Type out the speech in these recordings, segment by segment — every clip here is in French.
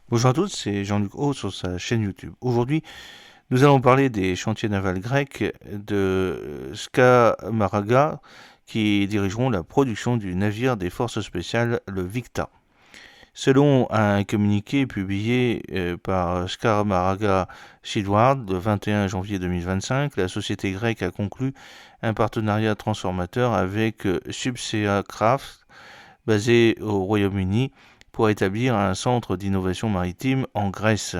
Bonjour à tous, c'est Jean-Luc Haut sur sa chaîne YouTube. Aujourd'hui, nous allons parler des chantiers navals grecs de Skamaraga qui dirigeront la production du navire des forces spéciales, le Victa. Selon un communiqué publié par Skamaraga Shipyard le 21 janvier 2025, la société grecque a conclu un partenariat transformateur avec Subsea Craft, basé au Royaume-Uni, pour établir un centre d'innovation maritime en Grèce.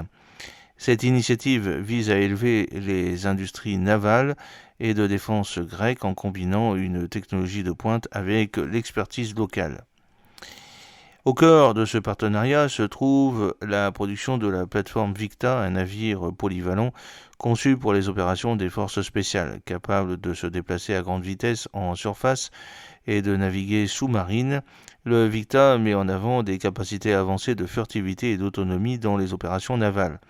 Cette initiative vise à élever les industries navales et de défense grecques en combinant une technologie de pointe avec l'expertise locale. Au cœur de ce partenariat se trouve la production de la plateforme Victa, un navire polyvalent conçu pour les opérations des forces spéciales, capable de se déplacer à grande vitesse en surface et de naviguer sous-marine. Le Victa met en avant des capacités avancées de furtivité et d'autonomie dans les opérations navales.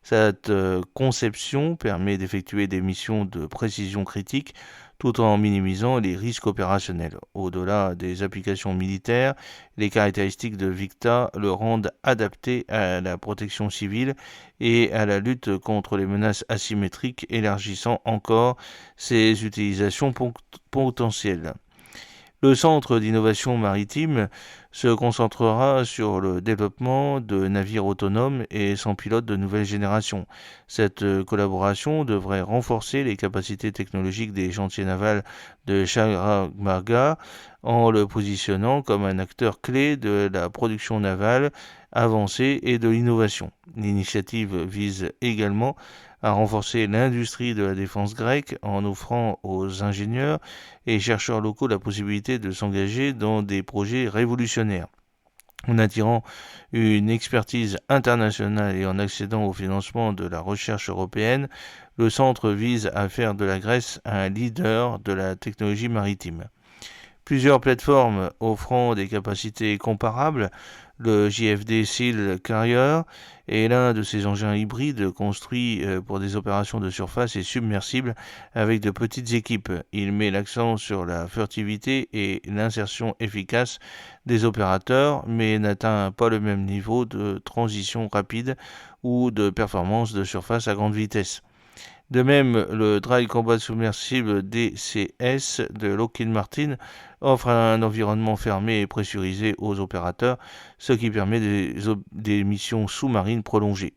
Cette conception permet d'effectuer des missions de précision critique tout en minimisant les risques opérationnels. Au-delà des applications militaires, les caractéristiques de Victa le rendent adapté à la protection civile et à la lutte contre les menaces asymétriques, élargissant encore ses utilisations potentielles. Le Centre d'innovation maritime se concentrera sur le développement de navires autonomes et sans pilote de nouvelle génération. Cette collaboration devrait renforcer les capacités technologiques des chantiers navals de Skamaraga en le positionnant comme un acteur clé de la production navale avancée et de l'innovation. L'initiative vise également à renforcer l'industrie de la défense grecque en offrant aux ingénieurs et chercheurs locaux la possibilité de s'engager dans des projets révolutionnaires. En attirant une expertise internationale et en accédant au financement de la recherche européenne, le centre vise à faire de la Grèce un leader de la technologie maritime. Plusieurs plateformes offrant des capacités comparables, le JFD Seal Carrier est l'un de ces engins hybrides construits pour des opérations de surface et submersibles avec de petites équipes. Il met l'accent sur la furtivité et l'insertion efficace des opérateurs, mais n'atteint pas le même niveau de transition rapide ou de performance de surface à grande vitesse. De même, le Dry Combat Submersible DCS de Lockheed Martin offre un environnement fermé et pressurisé aux opérateurs, ce qui permet des missions sous-marines prolongées.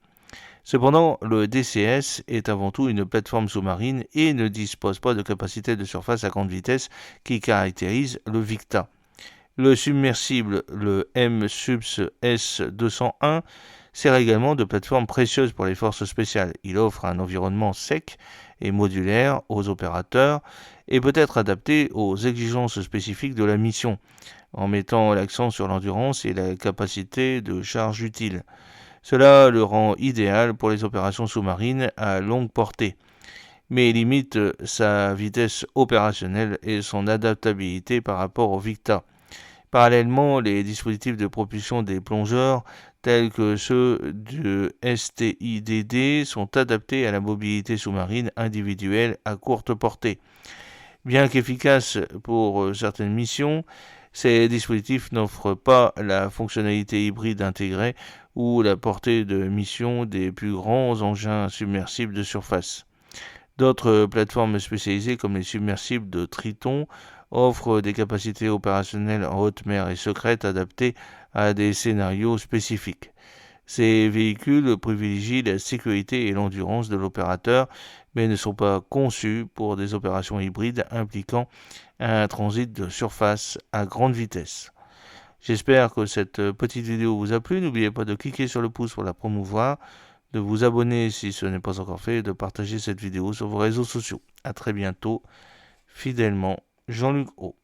Cependant, le DCS est avant tout une plateforme sous-marine et ne dispose pas de capacité de surface à grande vitesse qui caractérise le Victa. Le submersible, le M-Subs S-201, sert également de plateforme précieuse pour les forces spéciales. Il offre un environnement sec et modulaire aux opérateurs et peut être adapté aux exigences spécifiques de la mission, en mettant l'accent sur l'endurance et la capacité de charge utile. Cela le rend idéal pour les opérations sous-marines à longue portée, mais limite sa vitesse opérationnelle et son adaptabilité par rapport au Victa. Parallèlement, les dispositifs de propulsion des plongeurs, tels que ceux du STIDD, sont adaptés à la mobilité sous-marine individuelle à courte portée. Bien qu'efficaces pour certaines missions, ces dispositifs n'offrent pas la fonctionnalité hybride intégrée ou la portée de mission des plus grands engins submersibles de surface. D'autres plateformes spécialisées comme les submersibles de Triton offrent des capacités opérationnelles en haute mer et secrètes adaptées à des scénarios spécifiques. Ces véhicules privilégient la sécurité et l'endurance de l'opérateur, mais ne sont pas conçus pour des opérations hybrides impliquant un transit de surface à grande vitesse. J'espère que cette petite vidéo vous a plu. N'oubliez pas de cliquer sur le pouce pour la promouvoir, de vous abonner si ce n'est pas encore fait et de partager cette vidéo sur vos réseaux sociaux. A très bientôt, fidèlement, Jean-Luc O.